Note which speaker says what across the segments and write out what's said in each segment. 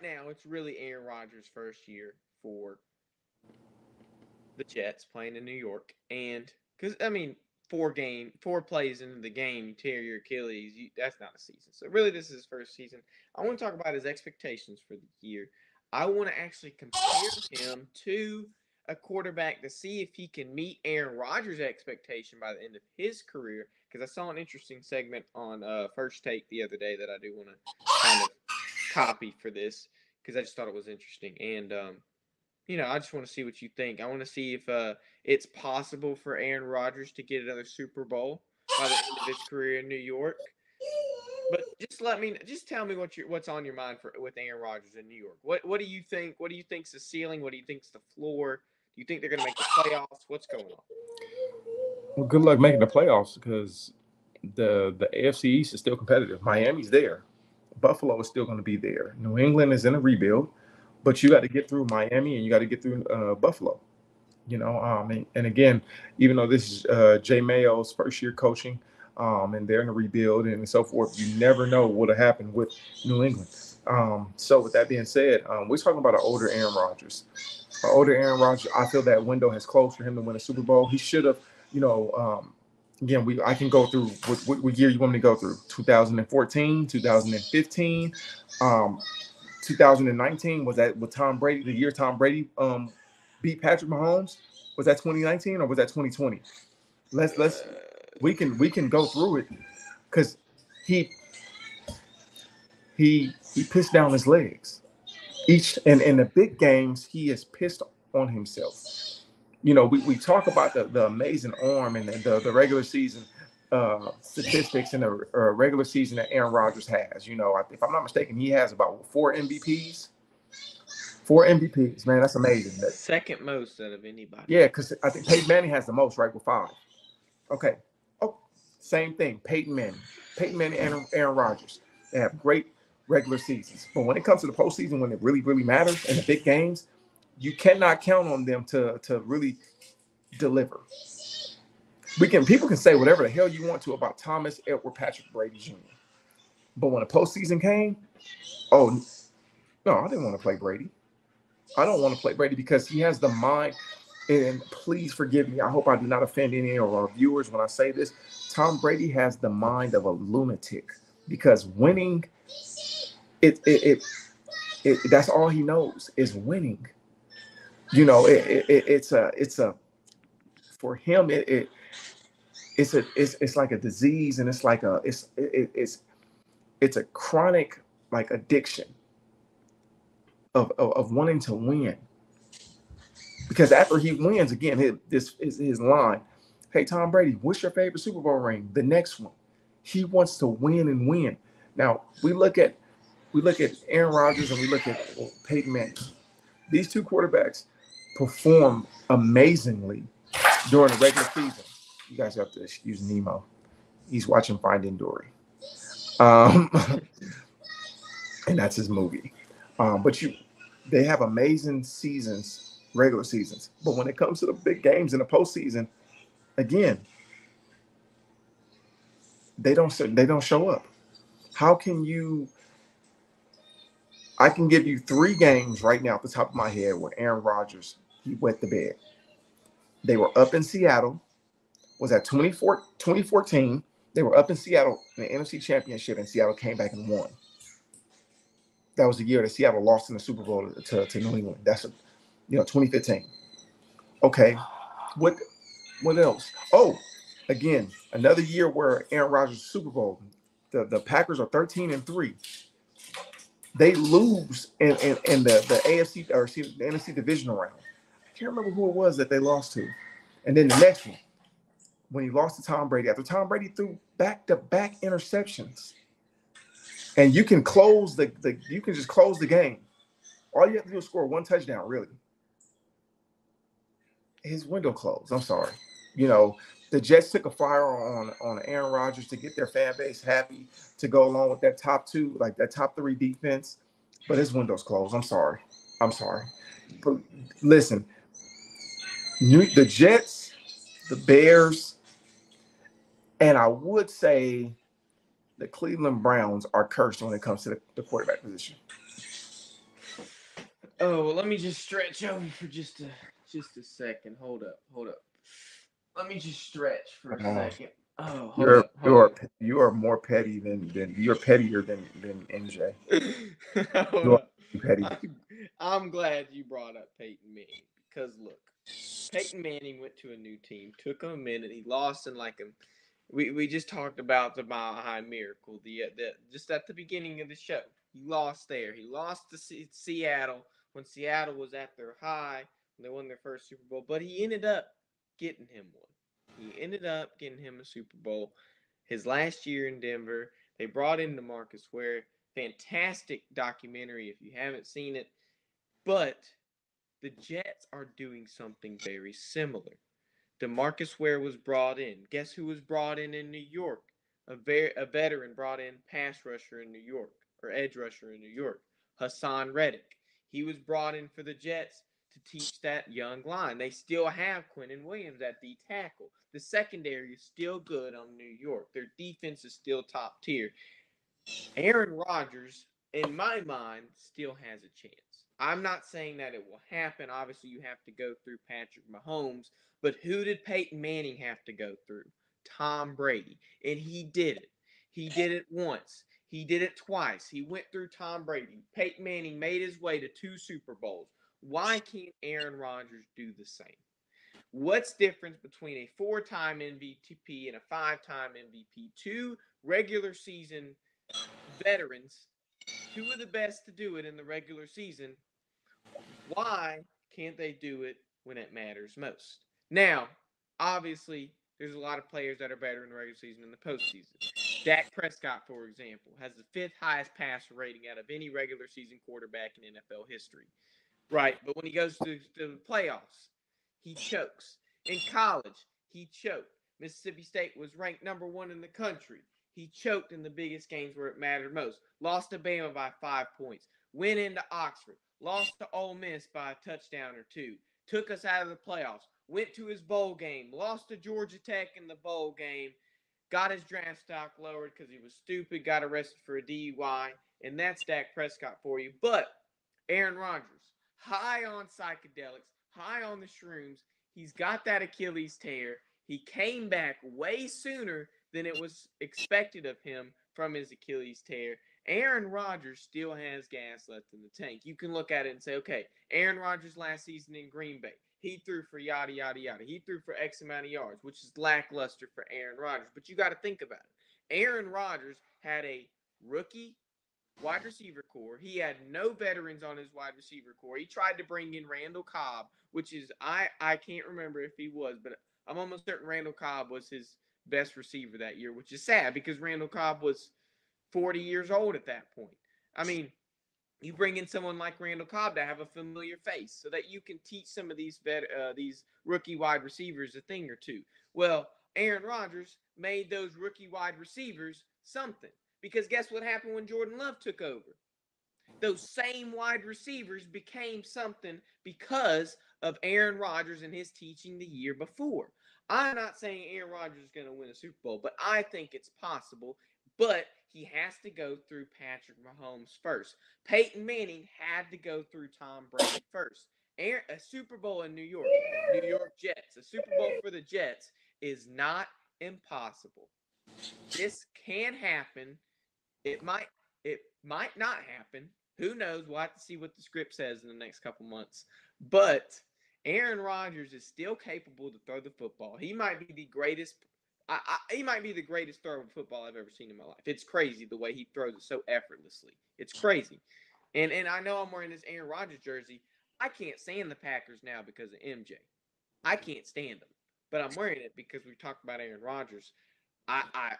Speaker 1: right now it's really Aaron Rodgers' first year for the Jets playing in New York, and because I mean, 4 plays into the game, you tear your Achilles. That's not a season. So really, this is his first season. I want to talk about his expectations for the year. I want to actually compare him to a quarterback to see if he can meet Aaron Rodgers' expectation by the end of his career. Because I saw an interesting segment on First Take the other day that I do want to kind of copy for this because I just thought it was interesting. And I just want to see what you think. I want to see if it's possible for Aaron Rodgers to get another Super Bowl by the end of his career in New York. But just tell me what's on your mind with Aaron Rodgers in New York. What do you think? What do you think's the ceiling? What do you think's the floor? Do you think they're going to make the playoffs? What's going on?
Speaker 2: Well, good luck making the playoffs because the AFC East is still competitive. Miami's there. Buffalo is still going to be there. New England is in a rebuild, but you got to get through Miami and you got to get through Buffalo. And again, even though this is Jay Mayo's first year coaching, and they're in a rebuild and so forth, you never know what'll happen with New England. So with that being said, we're talking about an older Aaron Rodgers. Older Aaron Rodgers, I feel that window has closed for him to win a Super Bowl. He should have, again, I can go through what year you want me to go through. 2014, 2015, 2019, was that with Tom Brady, the year Tom Brady beat Patrick Mahomes? Was that 2019 or was that 2020? We can go through it because he pissed down his legs. Each and in the big games, he is pissed on himself. We talk about the amazing arm and the regular season statistics in the regular season that Aaron Rodgers has. If I'm not mistaken, he has about 4 MVPs. 4 MVPs, man, that's amazing.
Speaker 1: Second most out of anybody.
Speaker 2: Yeah, because I think Peyton Manning has the most, right, with 5. Okay. Oh, same thing. Peyton Manning, and Aaron Rodgers. They have great regular seasons, but when it comes to the postseason, when it really, really matters in the big games, you cannot count on them to really deliver. People can say whatever the hell you want to about Thomas Edward Patrick Brady Jr., but when the postseason came, oh no, I didn't want to play Brady. I don't want to play Brady because he has the mind. And please forgive me. I hope I do not offend any of our viewers when I say this. Tom Brady has the mind of a lunatic because winning, that's all he knows is winning. It's a for him it's like a disease, and it's like it's a chronic like addiction of wanting to win. Because after he wins, again, this is his line. Hey, Tom Brady, what's your favorite Super Bowl ring? The next one. He wants to win and win. Now we look at Aaron Rodgers and we look at Peyton Manning. These two quarterbacks perform amazingly during the regular season. You guys have to excuse Nemo. He's watching Finding Dory. And that's his movie. They have amazing seasons, regular seasons. But when it comes to the big games in the postseason, again, they don't show up. How can you? I can give you 3 games right now off the top of my head where Aaron Rodgers, he wet the bed. They were up in Seattle. Was that 2014? They were up in Seattle in the NFC Championship, and Seattle came back and won. That was the year that Seattle lost in the Super Bowl to New England. That's 2015. Okay, what else? Oh, again, another year where Aaron Rodgers Super Bowl. The Packers are 13-3. They lose in the AFC or the NFC divisional round. I can't remember who it was that they lost to. And then the next one, when he lost to Tom Brady, after Tom Brady threw back-to-back interceptions. And you can close you can just close the game. All you have to do is score 1 touchdown, really. His window closed. I'm sorry. The Jets took a flyer on Aaron Rodgers to get their fan base happy to go along with that top 2, like that top 3 defense. But his window's closed. I'm sorry. But listen, the Jets, the Bears, and I would say the Cleveland Browns are cursed when it comes to the quarterback position.
Speaker 1: Oh, well, let me just stretch over for just a second. Hold up. Let me just stretch for a
Speaker 2: Oh,
Speaker 1: second. Oh, hold
Speaker 2: you're
Speaker 1: up.
Speaker 2: you are more petty than you're pettier than NJ.
Speaker 1: Hold
Speaker 2: You are
Speaker 1: up.
Speaker 2: petty.
Speaker 1: I'm glad you brought up Peyton Manning because look, Peyton Manning went to a new team. Took him a minute. He lost in like a. We just talked about the Mile High Miracle. The just at the beginning of the show. He lost there. He lost to Seattle when Seattle was at their high when they won their first Super Bowl. But he ended up getting him one. He ended up getting him a Super Bowl. His last year in Denver, they brought in DeMarcus Ware. Fantastic documentary if you haven't seen it. But the Jets are doing something very similar. DeMarcus Ware was brought in. Guess who was brought in New York? A veteran brought in pass rusher in New York, or edge rusher in New York, Hassan Reddick. He was brought in for the Jets to teach that young line. They still have Quinnen Williams at D tackle. The secondary is still good on New York. Their defense is still top tier. Aaron Rodgers, in my mind, still has a chance. I'm not saying that it will happen. Obviously, you have to go through Patrick Mahomes, but who did Peyton Manning have to go through? Tom Brady. And he did it. He did it once. He did it twice. He went through Tom Brady. Peyton Manning made his way to 2 Super Bowls. Why can't Aaron Rodgers do the same? What's difference between a 4-time MVP and a 5-time MVP? Two regular season veterans, two of the best to do it in the regular season. Why can't they do it when it matters most? Now, obviously, there's a lot of players that are better in the regular season than the postseason. Dak Prescott, for example, has the 5th highest passer rating out of any regular season quarterback in NFL history. Right, but when he goes to the playoffs, he chokes. In college, he choked. Mississippi State was ranked #1 in the country. He choked in the biggest games where it mattered most. Lost to Bama by 5 points. Went into Oxford. Lost to Ole Miss by a touchdown or two. Took us out of the playoffs. Went to his bowl game. Lost to Georgia Tech in the bowl game. Got his draft stock lowered because he was stupid. Got arrested for a DUI. And that's Dak Prescott for you. But Aaron Rodgers, high on psychedelics, high on the shrooms. He's got that Achilles tear. He came back way sooner than it was expected of him from his Achilles tear. Aaron Rodgers still has gas left in the tank. You can look at it and say, okay, Aaron Rodgers last season in Green Bay, he threw for yada, yada, yada. He threw for X amount of yards, which is lackluster for Aaron Rodgers. But you got to think about it. Aaron Rodgers had a rookie wide receiver core. He had no veterans on his wide receiver core. He tried to bring in Randall Cobb, which is I can't remember if he was, but I'm almost certain Randall Cobb was his best receiver that year, which is sad because Randall Cobb was 40 years old at that point. I mean, you bring in someone like Randall Cobb to have a familiar face so that you can teach some of these rookie wide receivers a thing or two. Well, Aaron Rodgers made those rookie wide receivers something because guess what happened when Jordan Love took over? Those same wide receivers became something because of Aaron Rodgers and his teaching the year before. I'm not saying Aaron Rodgers is going to win a Super Bowl, but I think it's possible. But he has to go through Patrick Mahomes first. Peyton Manning had to go through Tom Brady first. A Super Bowl in New York Jets, a Super Bowl for the Jets is not impossible. This can happen. It might it might not happen. Who knows? We'll have to see what the script says in the next couple months. But Aaron Rodgers is still capable to throw the football. He might be the greatest. He might be the greatest thrower of football I've ever seen in my life. It's crazy the way he throws it so effortlessly. It's crazy. And I know I'm wearing this Aaron Rodgers jersey. I can't stand the Packers now because of MJ. I can't stand them. But I'm wearing it because we talked about Aaron Rodgers. I, I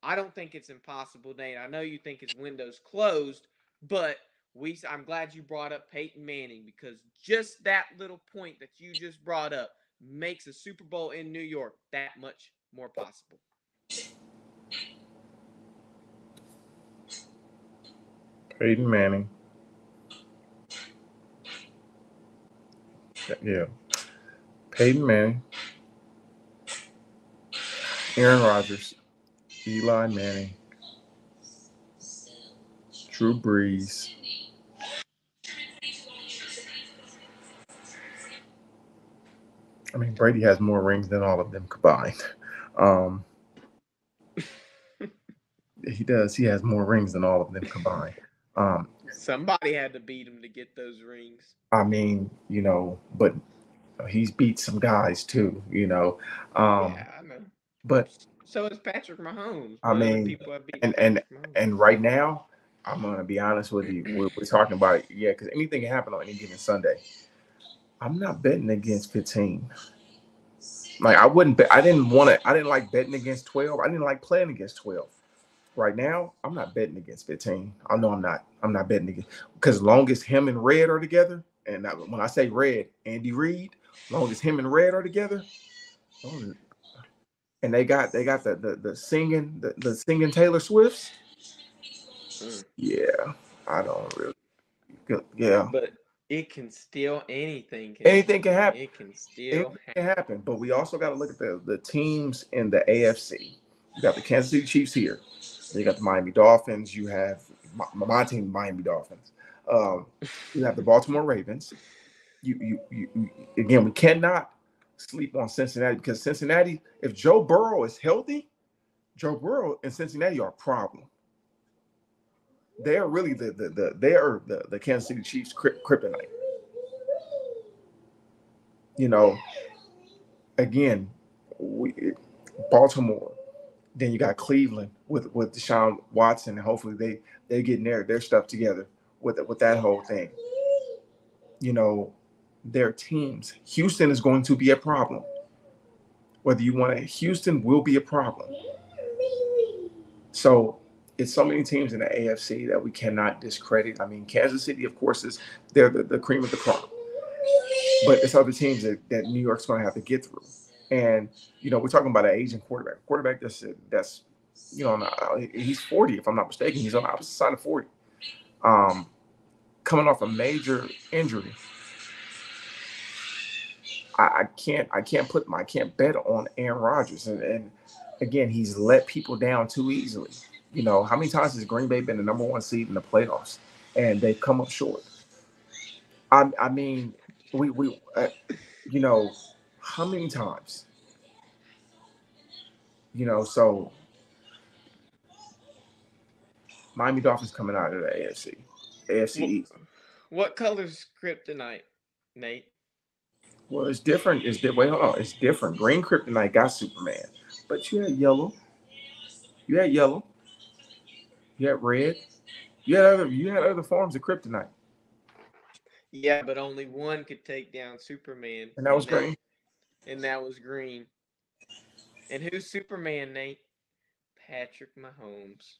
Speaker 1: I don't think it's impossible, Nate. I know you think his window's closed, but I'm glad you brought up Peyton Manning because just that little point that you just brought up makes a Super Bowl in New York that much more possible.
Speaker 2: Peyton Manning. Yeah. Peyton Manning. Aaron Rodgers. Eli Manning. Drew Brees. I mean, Brady has more rings than all of them combined. Um, he does. He has more rings than all of them combined. Um,
Speaker 1: Somebody had to beat him to get those rings.
Speaker 2: I mean, but he's beat some guys too. Um,
Speaker 1: Yeah, I know.
Speaker 2: but
Speaker 1: So is Patrick Mahomes,
Speaker 2: I
Speaker 1: but other
Speaker 2: mean,
Speaker 1: people have beaten
Speaker 2: and and
Speaker 1: Patrick Mahomes.
Speaker 2: and right now, I'm gonna be honest with you. We're talking about it, yeah, because anything can happen on any given Sunday. I'm not betting against 15. Like I wouldn't bet. I didn't want to. I didn't like betting against 12. I didn't like playing against 12. Right now, I'm not betting against 15. I know I'm not. I'm not betting against because long as him and Red are together, and when I say Red, Andy Reid, long as him and Red are together, oh, and they got the singing the singing Taylor Swifts.
Speaker 1: Mm.
Speaker 2: Yeah, I don't really. Yeah,
Speaker 1: But it can still anything can
Speaker 2: anything can
Speaker 1: happen.
Speaker 2: happen.
Speaker 1: It can still
Speaker 2: Anything can
Speaker 1: happen.
Speaker 2: happen. But we also got to look at the teams in the AFC. You got the Kansas City Chiefs here. You got the Miami Dolphins. You have my team, Miami Dolphins. You have the Baltimore Ravens. You again. We cannot sleep on Cincinnati because Cincinnati. If Joe Burrow is healthy, Joe Burrow and Cincinnati are a problem. They are really the Kansas City Chiefs kryptonite. You know, again, Baltimore. Then you got Cleveland with Deshaun Watson, and hopefully they getting their stuff together with that whole thing. Their teams. Houston is going to be a problem. Whether you want it, Houston will be a problem. So it's so many teams in the AFC that we cannot discredit. I mean, Kansas City, of course, they're the cream of the crop. But it's other teams that New York's going to have to get through. And we're talking about an aging quarterback. Quarterback that's he's 40 if I'm not mistaken. He's on the opposite side of 40. Coming off a major injury. I can't bet on Aaron Rodgers. And again, he's let people down too easily. How many times has Green Bay been the number one seed in the playoffs and they've come up short? I mean, we how many times? So Miami Dolphins coming out of the AFC
Speaker 1: What,
Speaker 2: East.
Speaker 1: what color's kryptonite, Nate?
Speaker 2: Well, it's different. Wait, hold on. It's different. Green Kryptonite got Superman, but you had yellow. You had yellow. You had red. You had other forms of kryptonite,
Speaker 1: Yeah, but only one could take down Superman,
Speaker 2: and that was green.
Speaker 1: and that was green. And who's Superman, Nate? Patrick Mahomes.